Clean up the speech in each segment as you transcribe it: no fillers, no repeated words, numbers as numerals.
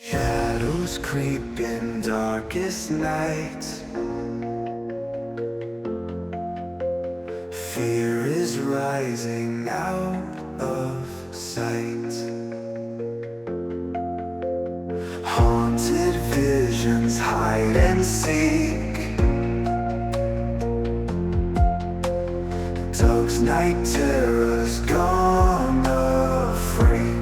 Shadows creep in darkest nights. Fear is rising out of sight. Haunted visions hide and seek. Doug's night terror's gonna freak.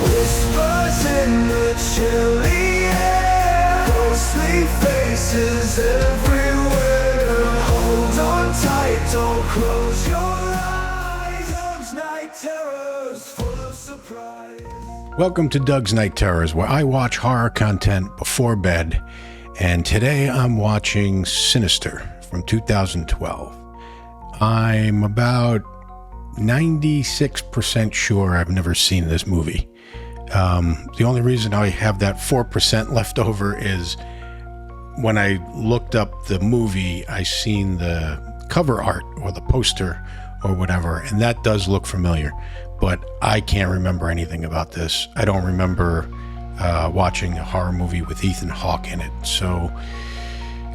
Whispers in the chilly air, ghostly faces everywhere. Hold on tight, don't close your eyes. Doug's night terrors full of surprise. Welcome to Doug's Night Terrors, where I watch horror content before bed. And today I'm watching Sinister from 2012. I'm about 96% sure I've never seen this movie. The only reason I have that 4% left over is when I looked up the movie, I seen the cover art or the poster or whatever, and that does look familiar, but I can't remember anything about this. I don't remember watching a horror movie with Ethan Hawke in it, so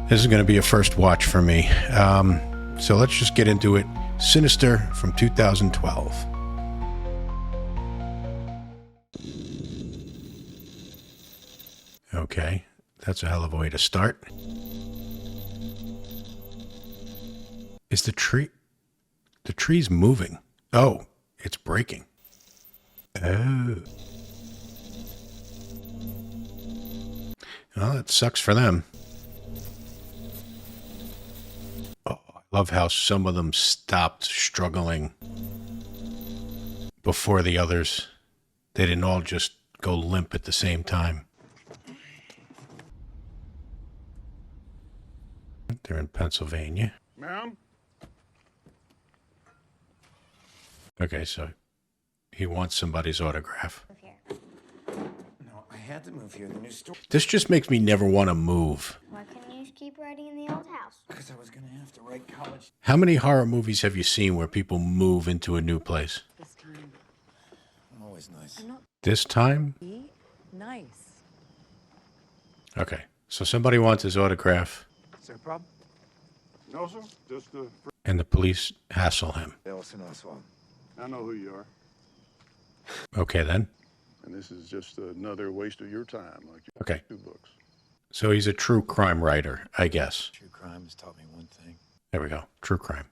this is going to be a first watch for me. So let's just get into it. Sinister from 2012. Okay, that's a hell of a way to start. Is the tree's moving? Oh, it's breaking. Oh. Well, it sucks for them. Oh, I love how some of them stopped struggling before the others. They didn't all just go limp at the same time. They're in Pennsylvania. Ma'am? Okay, so he wants somebody's autograph. No, I had to move here. The new store. This just makes me never want to move. Why couldn't you just keep writing in the old house? Because I was gonna have to write college. How many horror movies have you seen where people move into a new place? This time. I'm always nice. I'm not This time? be nice. Okay, so somebody wants his autograph, Is there a problem? No, sir. Just and the police hassle him. Ellison Oswald. I know who you are. Okay, then. And this is just another waste of your time, like your Okay, two books. so he's a true crime writer, I guess. True crime has taught me one thing. There we go, true crime.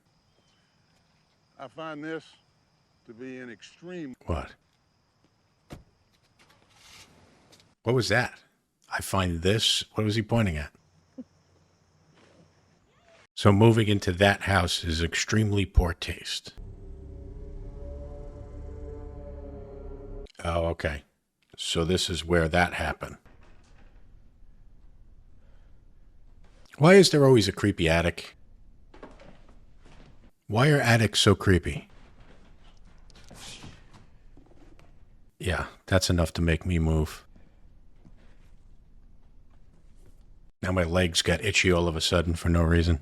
I find this to be an extreme. What? What was that? I find this. What was he pointing at? So moving into that house is extremely poor taste. Oh, okay. So this is where that happened. Why is there always a creepy attic? Why are attics so creepy? Yeah, that's enough to make me move. Now my legs got itchy all of a sudden for no reason.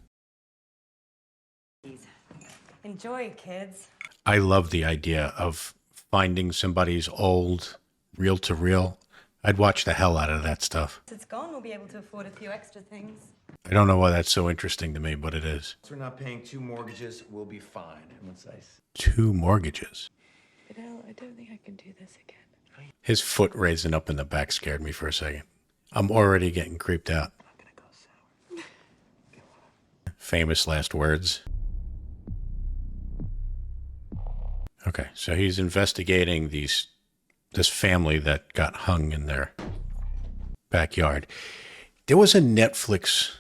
Enjoy, kids. I love the idea of finding somebody's old reel-to-reel. I'd watch the hell out of that stuff. It's gone, we'll be able to afford a few extra things. I don't know why that's so interesting to me, but it is. So we're not paying 2 mortgages. We'll be fine. And once I 2 mortgages. Fidel, I don't think I can do this again. His foot raising up in the back scared me for a second. I'm already getting creeped out. not gonna go sour. Famous last words. Okay, so he's investigating this family that got hung in their backyard. There was a Netflix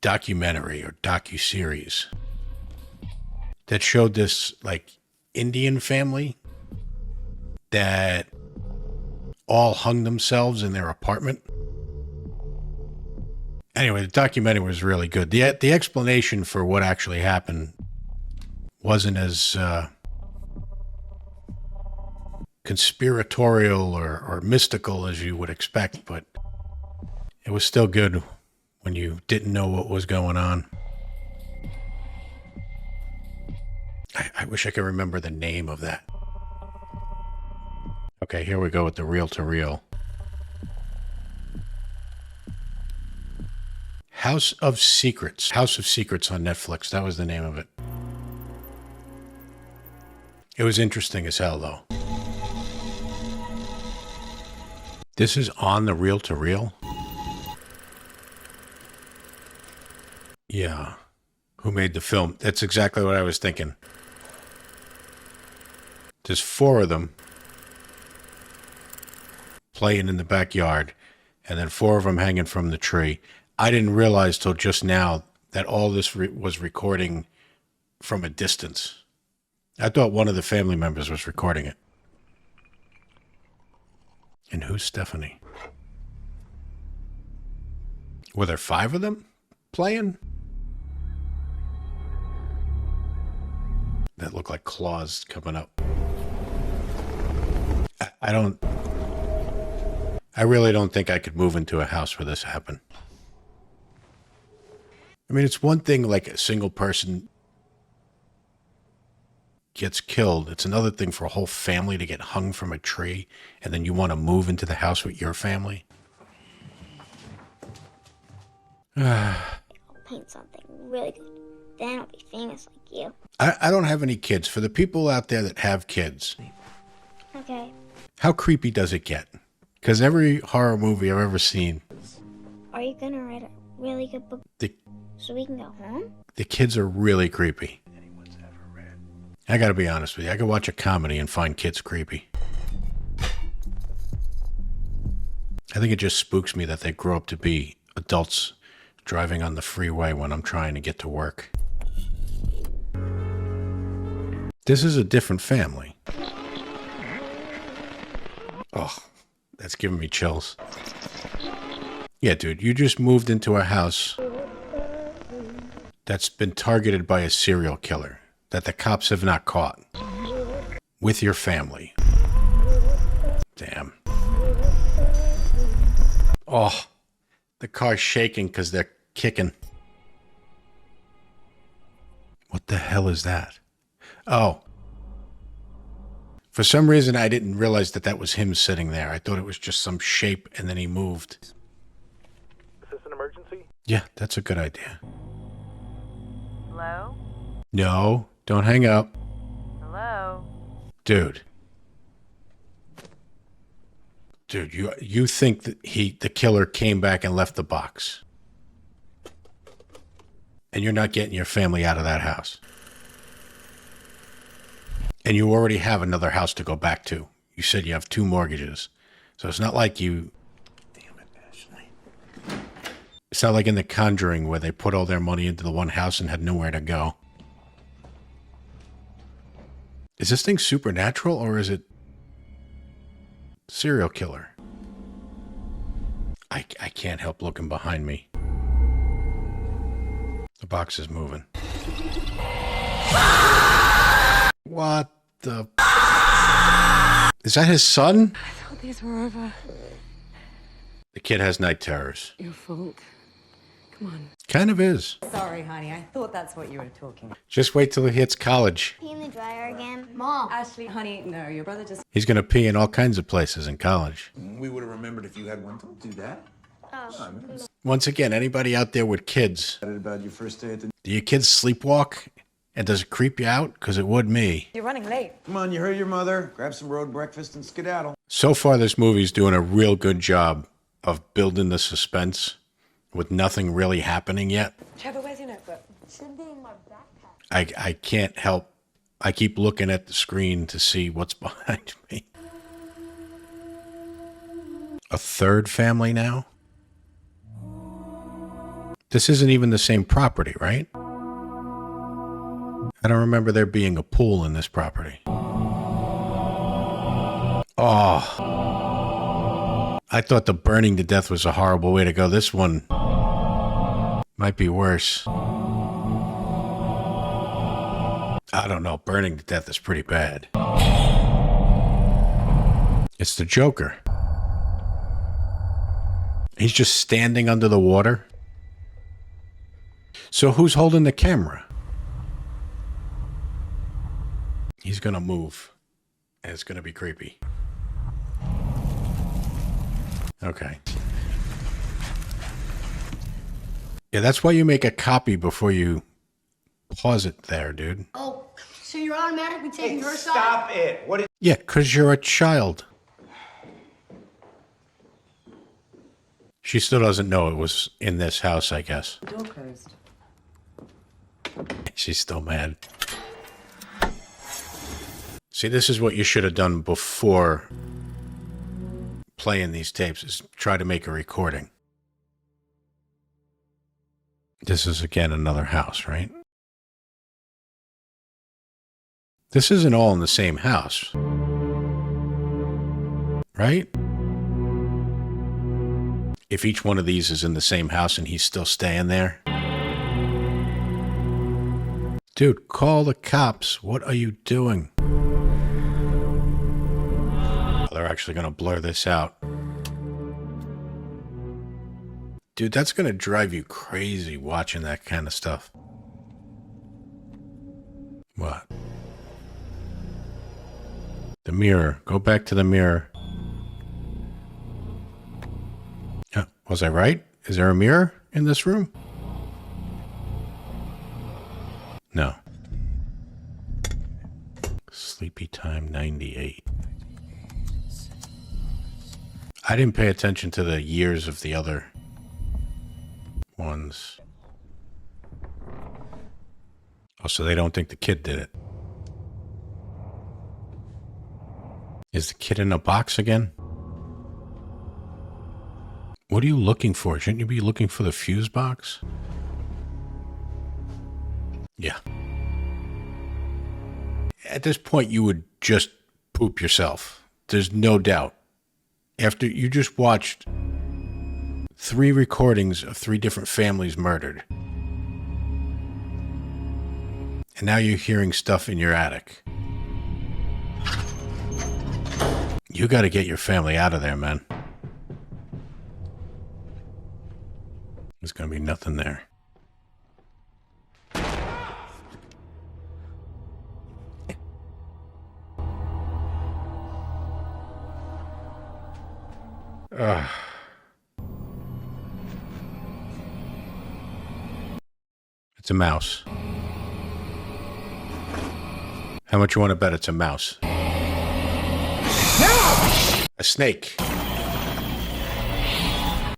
documentary or docuseries that showed this like Indian family that all hung themselves in their apartment. Anyway, the documentary was really good. The explanation for what actually happened wasn't as conspiratorial or mystical as you would expect, but it was still good when you didn't know what was going on. I wish I could remember the name of that. Okay, here we go with the reel-to-reel. House of Secrets. House of Secrets on Netflix. That was the name of it. It was interesting as hell, though. This is on the reel-to-reel? Yeah. Who made the film? That's exactly what I was thinking. There's 4 of them playing in the backyard, and then 4 of them hanging from the tree. I didn't realize till just now that all this was recording from a distance. I thought one of the family members was recording it. And who's Stephanie? Were there 5 of them playing? That looked like claws coming up. I really don't think I could move into a house where this happened. I mean, it's one thing like a single person gets killed. It's another thing for a whole family to get hung from a tree, and then you want to move into the house with your family. I'll paint something really good. Then I'll be famous like you. I don't have any kids. For the people out there that have kids, Okay. how creepy does it get? Because every horror movie I've ever seen, Are you gonna write a really good book so we can go home? the kids are really creepy. I gotta be honest with you. I could watch a comedy and find kids creepy. I think it just spooks me that they grow up to be adults driving on the freeway when I'm trying to get to work. This is a different family. Oh, that's giving me chills. Yeah, dude, you just moved into a house that's been targeted by a serial killer that the cops have not caught with your family. Damn. Oh, the car's shaking because they're kicking. What the hell is that? Oh. For some reason, I didn't realize that that was him sitting there. I thought it was just some shape, and then he moved. Is this an emergency? Yeah, that's a good idea. Hello? No, don't hang up. Hello? Dude. Dude, you think that the killer came back and left the box. And you're not getting your family out of that house. And you already have another house to go back to. You said you have 2 mortgages. So it's not like you... Damn it, Ashley. It's not like in The Conjuring where they put all their money into the one house and had nowhere to go. Is this thing supernatural or is it serial killer? I can't help looking behind me. The box is moving. What the... Is that his son? I thought these were over. The kid has night terrors. Your fault. Come on. Kind of is. Sorry, honey. I thought that's what you were talking about. Just wait till he hits college. Pee in the dryer again? Mom. Ashley, honey, no. Your brother just... He's going to pee in all kinds of places in college. We would have remembered if you had one. Don't do that. Oh. Once again, anybody out there with kids, About your first day at the... do your kids sleepwalk? And does it creep you out? Because it would me. You're running late. Come on, you heard your mother. Grab some road breakfast and skedaddle. So far, this movie's doing a real good job of building the suspense with nothing really happening yet. Trevor, where's your notebook? Should be in my backpack. I can't help. I keep looking at the screen to see what's behind me. A 3rd family now? This isn't even the same property, right? I don't remember there being a pool in this property. Oh. I thought the burning to death was a horrible way to go. This one might be worse. I don't know. Burning to death is pretty bad. It's the Joker. He's just standing under the water. So who's holding the camera? He's going to move. And it's going to be creepy. Okay. Yeah, that's why you make a copy before you pause it there, dude. Oh, so you're automatically taking her side? Stop it! What is... Yeah, because you're a child. She still doesn't know it was in this house, I guess. Door closed. She's still mad. See, this is what you should have done before playing these tapes, is try to make a recording. This is, again, another house, right? This isn't all in the same house. Right? If each one of these is in the same house and he's still staying there. Dude, call the cops. What are you doing? Oh, they're actually going to blur this out. Dude, that's going to drive you crazy watching that kind of stuff. What? The mirror. Go back to the mirror. Was I right? Is there a mirror in this room? No. Sleepy Time 98. I didn't pay attention to the years of the other ones. Oh, so they don't think the kid did it. Is the kid in a box again? What are you looking for? Shouldn't you be looking for the fuse box? Yeah. At this point, you would just poop yourself. There's no doubt. After you just watched 3 recordings of 3 different families murdered. And now you're hearing stuff in your attic. You got to get your family out of there, man. There's going to be nothing there. It's a mouse. How much you want to bet it's a mouse? A snake.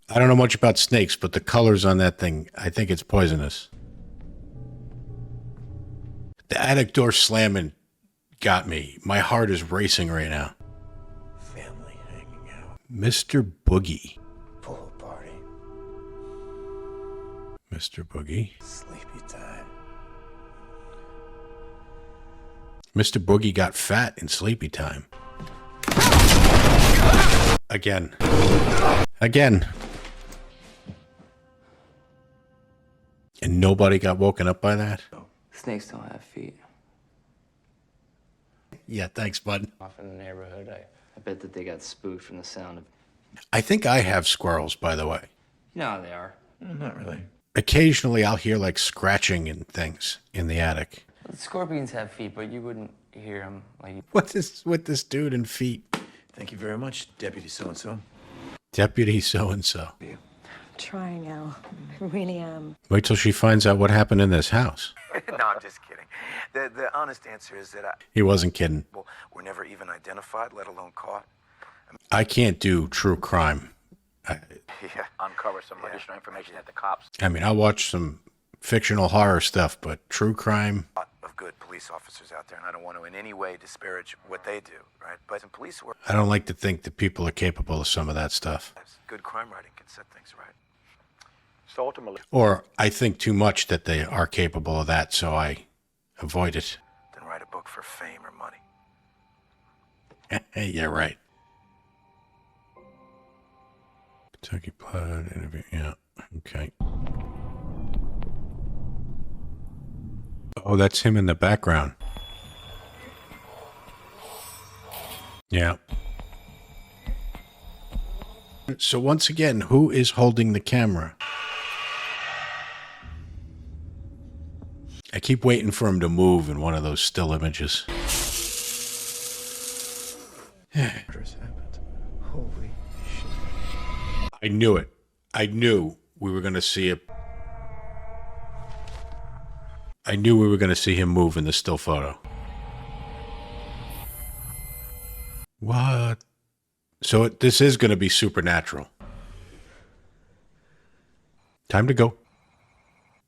I don't know much about snakes, but the colors on that thing, I think it's poisonous. The attic door slamming got me. My heart is racing right now. Family hanging out. Mr. Boogie. Pool party. Mr. Boogie. Sleepy time. Mr. Boogie got fat in Sleepy Time. Again. Again. And nobody got woken up by that? Snakes don't have feet. Yeah, thanks, bud. Off in the neighborhood, I bet that they got spooked from the sound of... I think I have squirrels, by the way. You know how they are. Not really. Occasionally, I'll hear, like, scratching and things in the attic. The scorpions have feet, but you wouldn't hear them like... What's this with this dude and feet? Thank you very much, Deputy So-and-so. Deputy so-and-so. Trying now. I really am. Wait till she finds out what happened in this house. No, I'm just kidding. The honest answer is that He wasn't kidding. we're never even identified, let alone caught. I can't do true crime. Yeah. Uncover some additional information that the cops... I mean, I'll watch some fictional horror stuff, but true crime... A lot of good police officers out there, and I don't want to in any way disparage what they do, right? But in police work, I don't like to think that people are capable of some of that stuff. good crime writing can set things right. So ultimately... Or I think too much that they are capable of that, so I avoid it. Then write a book for fame or money. Yeah, right. Kentucky Blood interview. Yeah, okay. Oh, that's him in the background. Yeah. So once again, who is holding the camera? I keep waiting for him to move in one of those still images. Murder's happened. Holy shit. I knew it. I knew we were going to see it. I knew we were going to see him move in the still photo. What? So this is going to be supernatural. Time to go.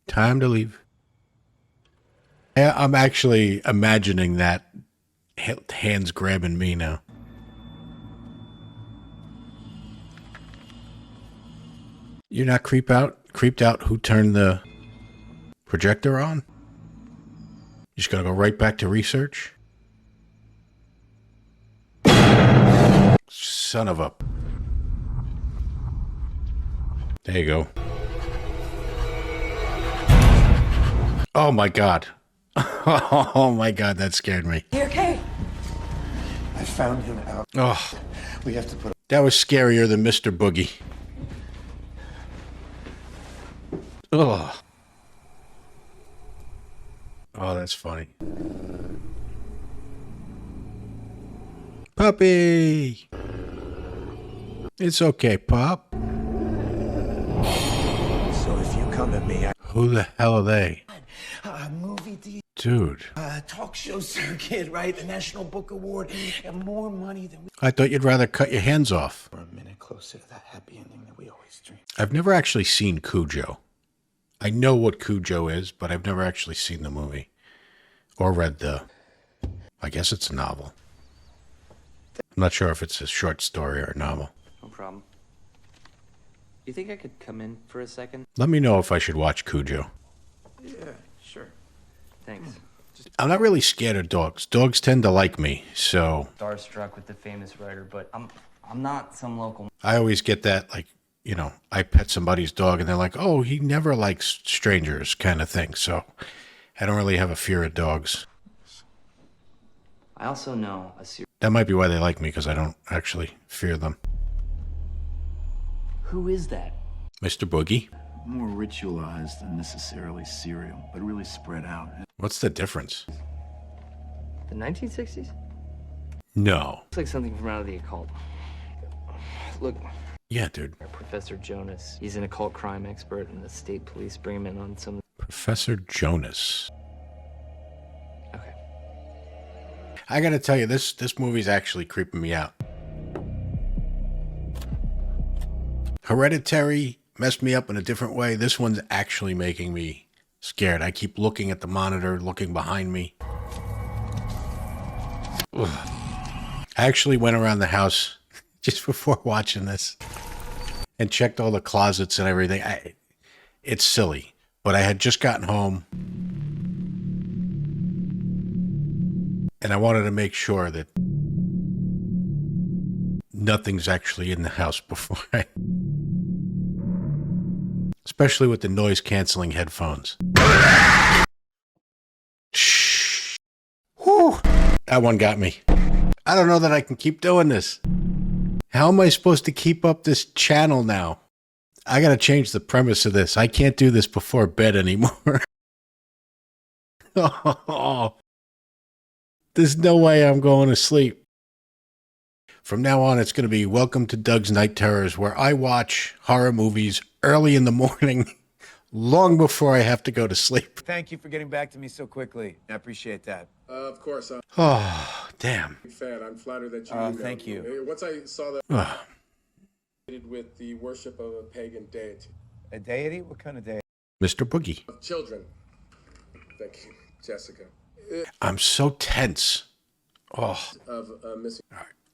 Time to leave. Yeah, I'm actually imagining that hands grabbing me now. You're not creeped out who turned the projector on? You're just going to go right back to research? Son of a... There you go. Oh my God. Oh my God, that scared me. You okay? I found him out. Oh, We have to put. that was scarier than Mr. Boogie. Ugh. Oh, that's funny. Puppy! It's okay, Pop. So if you come at me, Who the hell are they? movie Dude, talk show circuit, right? The National Book Award, and more money than we. I thought you'd rather cut your hands off. We're a minute closer to that happy ending that we always dream. I've never actually seen Cujo. I know what Cujo is, but I've never actually seen the movie. Or read the... I guess it's a novel. I'm not sure if it's a short story or a novel. No problem. You think I could come in for a second? Let me know if I should watch Cujo. Yeah, sure. Thanks. I'm not really scared of dogs. Dogs tend to like me, so... Starstruck with the famous writer, but I'm not some local. I always get that, like, you know, I pet somebody's dog and they're like, oh, he never likes strangers kind of thing. So I don't really have a fear of dogs. I also know a serial. That might be why they like me, because I don't actually fear them. Who is that? Mr. Boogie? More ritualized than necessarily serial, but really spread out. What's the difference? The 1960s? No. Looks like something from out of the occult. Look, Yeah, dude. Professor Jonas. He's an occult crime expert, and the state police bring him in on some. Professor Jonas. Okay. I gotta tell you, this movie's actually creeping me out. Hereditary messed me up in a different way. This one's actually making me scared. I keep looking at the monitor, looking behind me. Ugh. I actually went around the house just before watching this and checked all the closets and everything. It's silly, but I had just gotten home and I wanted to make sure that nothing's actually in the house before I... Especially with the noise-canceling headphones. Shh. Whew. That one got me. I don't know that I can keep doing this. How am I supposed to keep up this channel now? I gotta change the premise of this. I can't do this before bed anymore. Oh, there's no way I'm going to sleep. From now on, it's going to be Welcome to Doug's Night Terrors, where I watch horror movies early in the morning, long before I have to go to sleep. Thank you for getting back to me so quickly. I appreciate that. Of course. I'm Oh, damn. a fan. I'm flattered that you emailed thank me. you. Once I saw that Ugh. with the worship of a pagan deity. A deity? What kind of deity? Mr. Boogie. Of children. Thank you, Jessica. I'm so tense. Oh, Of missing.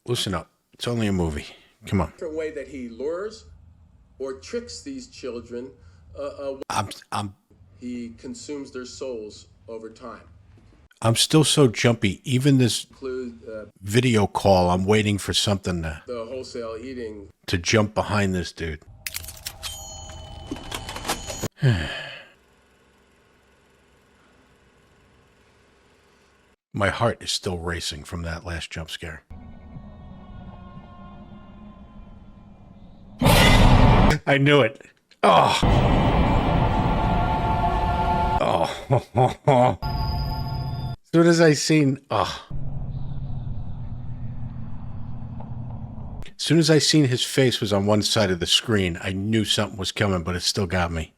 listen up. It's only a movie. Come on. Different way that he lures or tricks these children. He consumes their souls over time. I'm still so jumpy. Even this Include video call, I'm waiting for something the wholesale eating. to jump behind this dude. My heart is still racing from that last jump scare. I knew it. Oh. Oh. As soon as I seen, oh. As soon as I seen his face was on one side of the screen, I knew something was coming, but it still got me.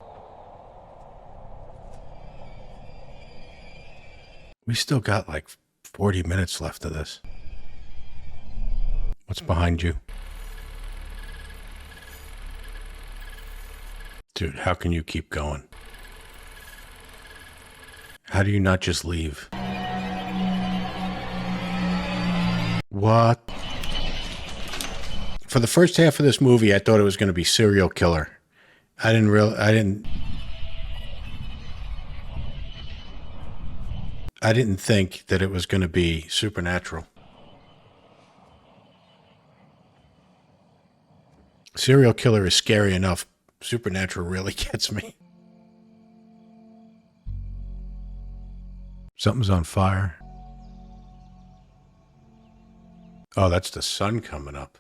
We still got like 40 minutes left of this. What's behind you? Dude, how can you keep going? How do you not just leave? What? For the first half of this movie, I thought it was going to be serial killer. I didn't think that it was going to be supernatural. Serial killer is scary enough. Supernatural really gets me. Something's on fire. Oh, that's the sun coming up.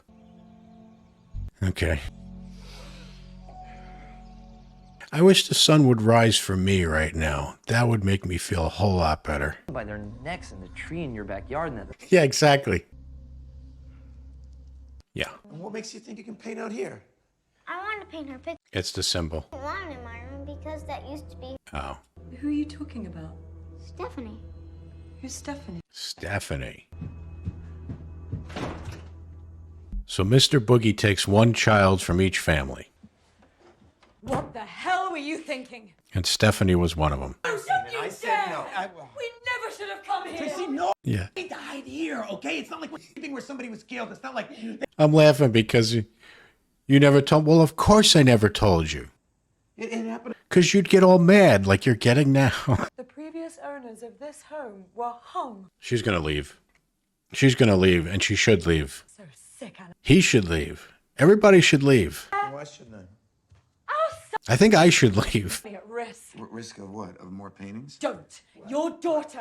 Okay. I wish the sun would rise for me right now. That would make me feel a whole lot better. By their necks in the tree in your backyard. And Yeah, exactly. Yeah. And what makes you think you can paint out here? I wanted to paint her picture. It's the symbol. I want it in my room because that used to be Oh. Who are you talking about? Stephanie. Who's Stephanie? Stephanie. So Mr. Boogie takes one child from each family. What the hell were you thinking? And Stephanie was one of them. I said no. We never should have come here. Tracy, no. Yeah. They died here, okay? It's not like anything where somebody was killed. It's not like... I'm laughing because you never told... Well, of course I never told you. It happened. Because you'd get all mad like you're getting now. The previous owners of this home were hung. She's going to leave. She's going to leave, and she should leave. So sick, Alan. He should leave. Everybody should leave. Why shouldn't I? I think I should leave. Be at risk. Risk of what? Of more paintings? Don't. Your daughter.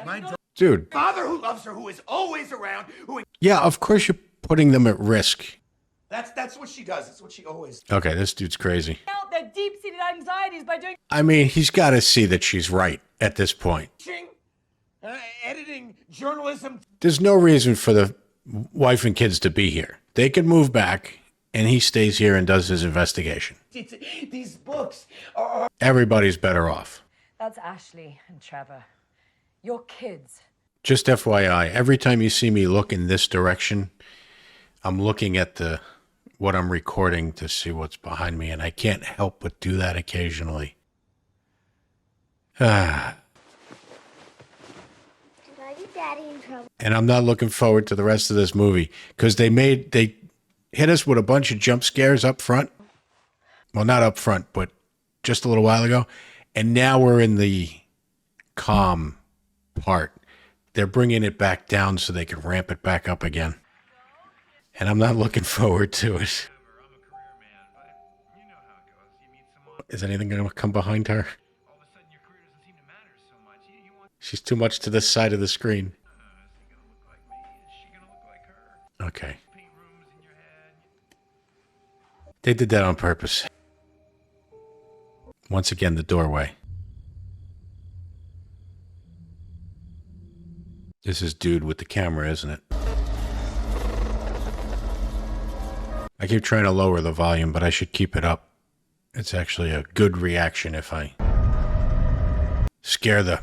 Dude. Father who loves her, who is always around, who... Yeah, of course you're putting them at risk. That's what she does. That's what she always... Okay, this dude's crazy. Out their deep-seated anxieties by doing... I mean, he's got to see that she's right at this point. Editing, journalism... There's no reason for the wife and kids to be here. They can move back, and he stays here and does his investigation. These books are... Everybody's better off. That's Ashley and Trevor. Your kids. Just FYI, every time you see me look in this direction, I'm looking at what I'm recording to see what's behind me, and I can't help but do that occasionally. Did I get Daddy in trouble? And I'm not looking forward to the rest of this movie because they hit us with a bunch of jump scares up front. Well, not up front, but just a little while ago. And now we're in the calm part. They're bringing it back down so they can ramp it back up again. And I'm not looking forward to it. Is anything going to come behind her? She's too much to this side of the screen. Okay. They did that on purpose. Once again, the doorway. This is dude with the camera, isn't it? I keep trying to lower the volume, but I should keep it up. It's actually a good reaction if I scare the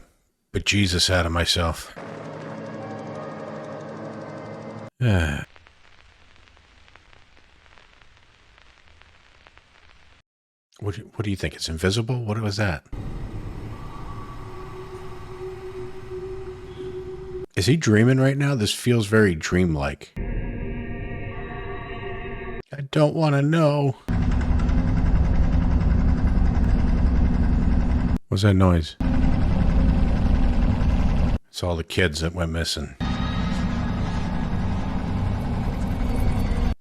bejesus out of myself. What do you think? It's invisible? What was that? Is he dreaming right now? This feels very dreamlike. I don't want to know. What's that noise? It's all the kids that went missing.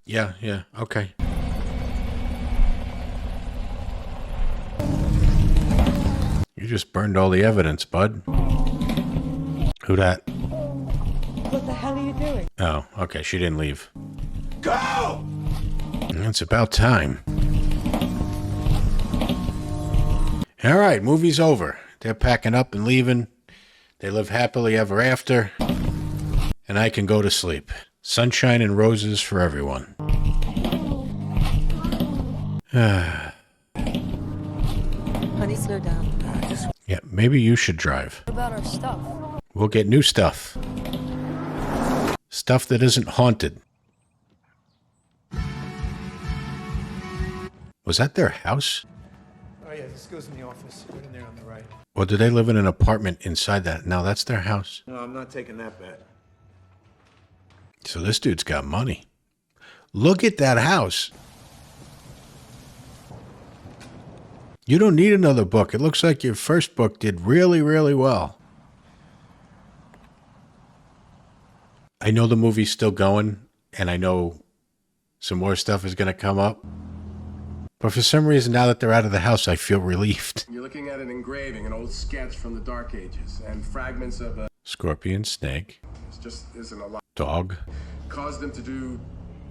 Yeah, okay. You just burned all the evidence, bud. Who dat? What the hell are you doing? Oh, okay, she didn't leave. Go! It's about time. All right, movie's over. They're packing up and leaving. They live happily ever after. And I can go to sleep. Sunshine and roses for everyone. Honey, slow down. Yeah, maybe you should drive. What about our stuff? We'll get new stuff. Stuff that isn't haunted. Was that their house? Oh yeah, this goes in the office. Right in there on the right. Or do they live in an apartment inside that? No, that's their house. No, I'm not taking that bet. So this dude's got money. Look at that house. You don't need another book. It looks like your first book did really, really well. I know the movie's still going, and I know some more stuff is going to come up. But for some reason, now that they're out of the house, I feel relieved. You're looking at an engraving, an old sketch from the Dark Ages, and fragments of a Scorpion, snake. It just isn't a lot. Dog. Caused them to do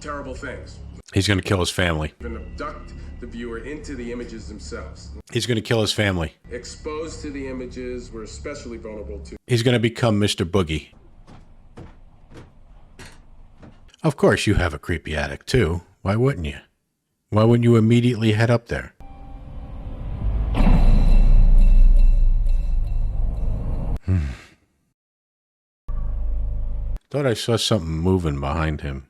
terrible things. He's going to kill his family. Even abduct the viewer into the images themselves. He's going to kill his family. Exposed to the images, we're especially vulnerable to. He's going to become Mr. Boogie. Of course, you have a creepy attic, too. Why wouldn't you? Why wouldn't you immediately head up there? Thought I saw something moving behind him.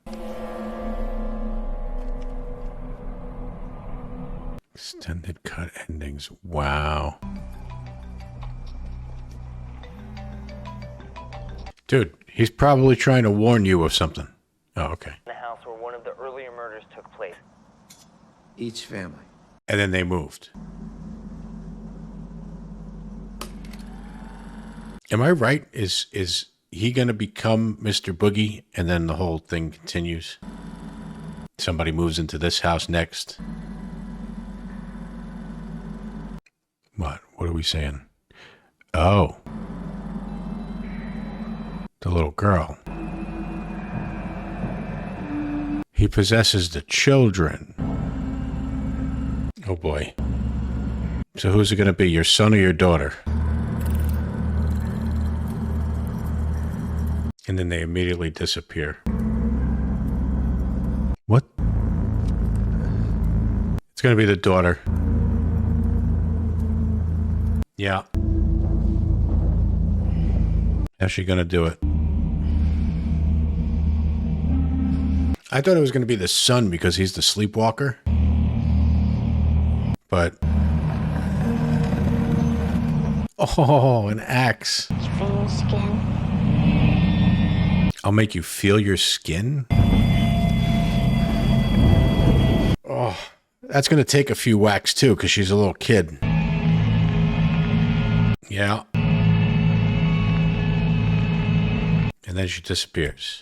Extended cut endings. Wow. Dude, he's probably trying to warn you of something. Oh, okay. The house where one of the earlier murders took place. Each family. And then they moved. Am I right? Is he going to become Mr. Boogie and then the whole thing continues? Somebody moves into this house next. What? What are we saying? Oh. The little girl. He possesses the children. Oh boy. So who's it going to be? Your son or your daughter? And then they immediately disappear. What? It's going to be the daughter. Yeah. How's she going to do it? I thought it was going to be the son because he's the sleepwalker. But... oh, an axe. Feel your skin. I'll make you feel your skin? Oh, that's going to take a few whacks too because she's a little kid. Yeah. And then she disappears.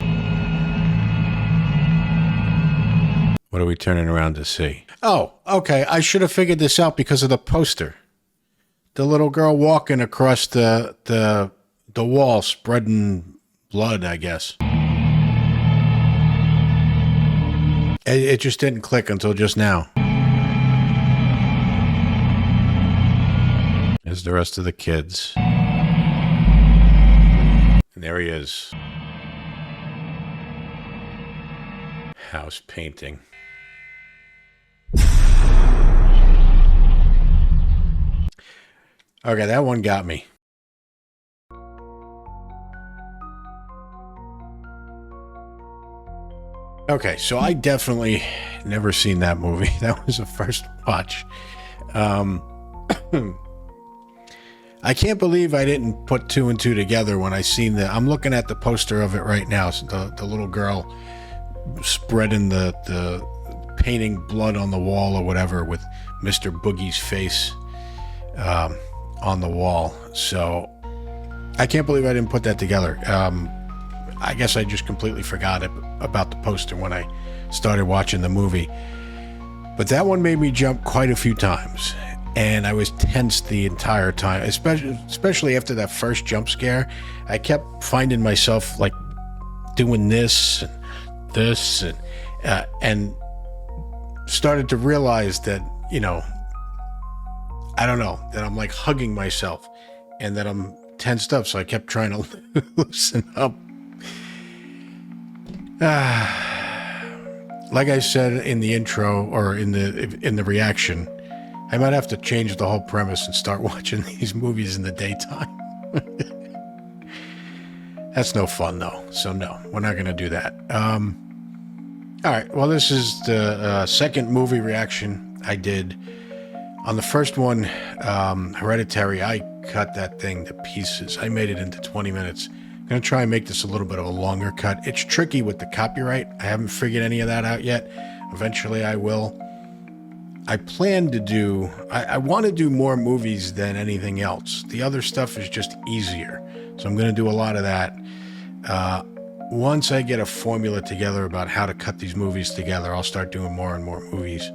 What are we turning around to see? Oh, okay. I should have figured this out because of the poster. The little girl walking across the wall, spreading blood, I guess. It just didn't click until just now. There's the rest of the kids. And there he is. House painting. Okay, that one got me. Okay, so I definitely never seen that movie. That was the first watch. I can't believe I didn't put two and two together when I seen the... I'm looking at the poster of it right now. So the little girl spreading the painting blood on the wall or whatever with Mr. Boogie's face on the wall. So I can't believe I didn't put that together. I guess I just completely forgot about the poster when I started watching the movie. But that one made me jump quite a few times. And I was tense the entire time, especially after that first jump scare. I kept finding myself like doing this and started to realize that, you know, I don't know, that I'm like hugging myself and that I'm tensed up. So I kept trying to loosen up. like I said in the intro or in the reaction, I might have to change the whole premise and start watching these movies in the daytime. That's no fun, though. So no, we're not going to do that. All right. Well, this is the second movie reaction I did. On the first one, Hereditary, I cut that thing to pieces. I made it into 20 minutes. I'm going to try and make this a little bit of a longer cut. It's tricky with the copyright. I haven't figured any of that out yet. Eventually I will. I plan to do, I want to do more movies than anything else. The other stuff is just easier. So I'm going to do a lot of that. Once I get a formula together about how to cut these movies together, I'll start doing more and more movies.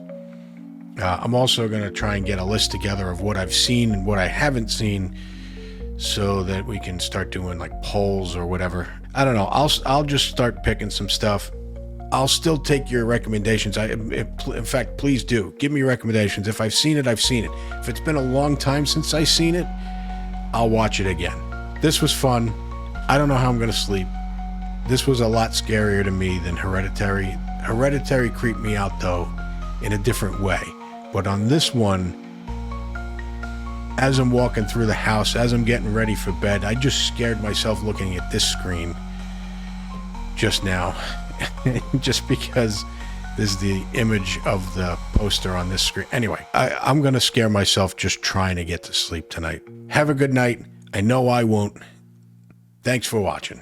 I'm also going to try and get a list together of what I've seen and what I haven't seen so that we can start doing like polls or whatever. I don't know. I'll just start picking some stuff. I'll still take your recommendations. In fact, please do. Give me recommendations. If I've seen it, I've seen it. If it's been a long time since I've seen it, I'll watch it again. This was fun. I don't know how I'm going to sleep. This was a lot scarier to me than Hereditary. Hereditary creeped me out, though, in a different way. But on this one, as I'm walking through the house, as I'm getting ready for bed, I just scared myself looking at this screen just now. Just because there's the image of the poster on this screen. Anyway, I'm going to scare myself just trying to get to sleep tonight. Have a good night. I know I won't. Thanks for watching.